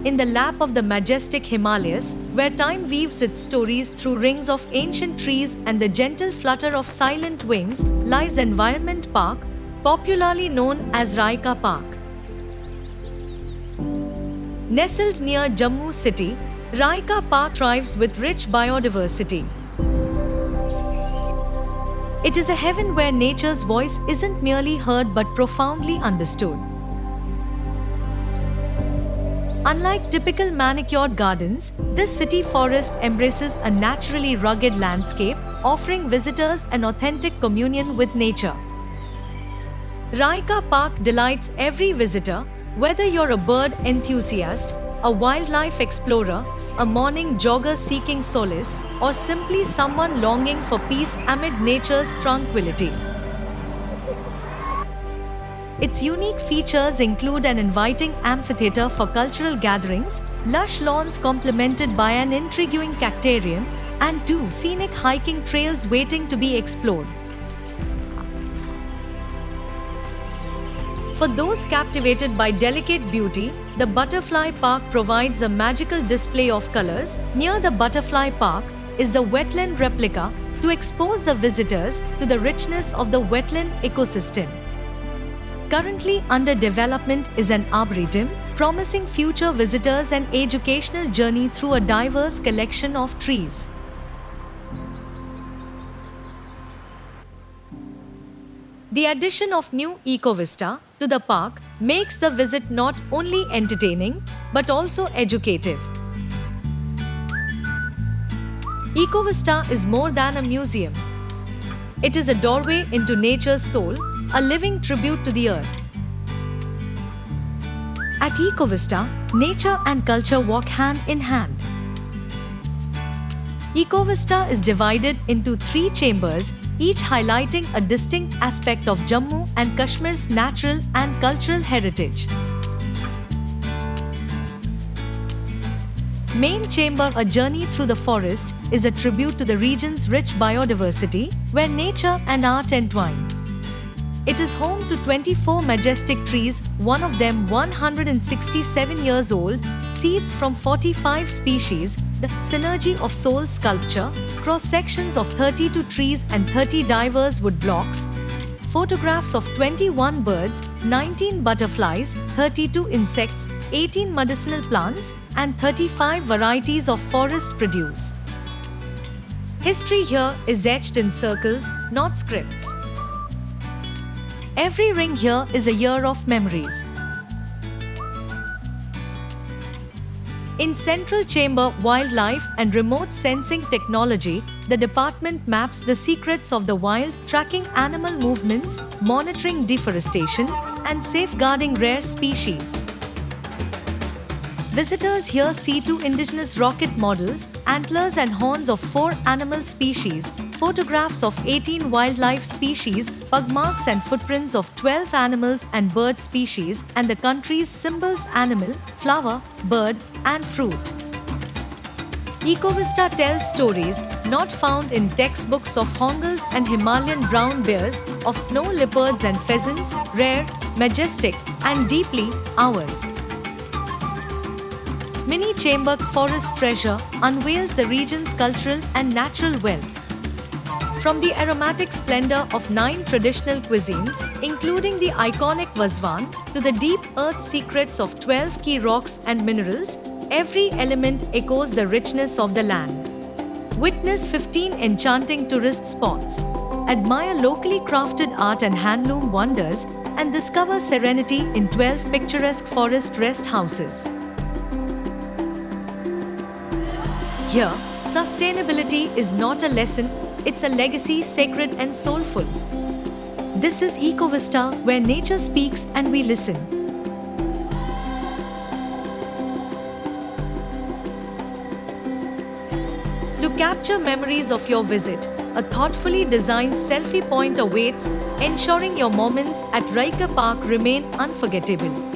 in the lap of the majestic Himalayas, where time weaves its stories through rings of ancient trees and the gentle flutter of silent wings, lies Environment Park, popularly known as Raika Park. Nestled near Jammu city, Raika Park thrives with rich biodiversity. It is a heaven where nature's voice isn't merely heard but profoundly understood. Unlike typical manicured gardens, this city forest embraces a naturally rugged landscape, offering visitors an authentic communion with nature. Raika Park delights every visitor, whether you're a bird enthusiast, a wildlife explorer, a morning jogger seeking solace, or simply someone longing for peace amid nature's tranquility. Its unique features include an inviting amphitheater for cultural gatherings, lush lawns complemented by an intriguing cactarium, and 2 scenic hiking trails waiting to be explored. For those captivated by delicate beauty, the Butterfly Park provides a magical display of colors. Near the Butterfly Park is the wetland replica to expose the visitors to the richness of the wetland ecosystem. Currently under development is an arboretum, promising future visitors an educational journey through a diverse collection of trees. The addition of new EcoVista to the park makes the visit not only entertaining but also educative. EcoVista is more than a museum. It is a doorway into nature's soul, a living tribute to the earth. At EcoVista, nature and culture walk hand in hand. EcoVista is divided into 3 chambers, each highlighting a distinct aspect of Jammu and Kashmir's natural and cultural heritage. Main Chamber, a journey through the forest, is a tribute to the region's rich biodiversity, where nature and art entwine. It is home to 24 majestic trees, one of them 167 years old, seeds from 45 species, the Synergy of Soul sculpture, cross-sections of 32 trees and 30 diverse wood blocks, photographs of 21 birds, 19 butterflies, 32 insects, 18 medicinal plants, and 35 varieties of forest produce. History here is etched in circles, not scripts. Every ring here is a year of memories. In Central Chamber, Wildlife and Remote Sensing Technology, the department maps the secrets of the wild, tracking animal movements, monitoring deforestation, and safeguarding rare species. Visitors here see 2 indigenous rocket models, antlers and horns of 4 animal species, photographs of 18 wildlife species, pug marks and footprints of 12 animals and bird species, and the country's symbols: animal, flower, bird, and fruit. EcoVista tells stories not found in textbooks of hongals and Himalayan brown bears, of snow leopards and pheasants, rare, majestic, and deeply ours. Mini Chamber Forest Treasure unveils the region's cultural and natural wealth. From the aromatic splendor of 9 traditional cuisines, including the iconic Vazwan, to the deep earth secrets of 12 key rocks and minerals, every element echoes the richness of the land. Witness 15 enchanting tourist spots, admire locally crafted art and handloom wonders, and discover serenity in 12 picturesque forest rest houses. Here, sustainability is not a lesson, it's a legacy, sacred and soulful. This is EcoVista, where nature speaks and we listen. To capture memories of your visit, a thoughtfully designed selfie point awaits, ensuring your moments at Raika Park remain unforgettable.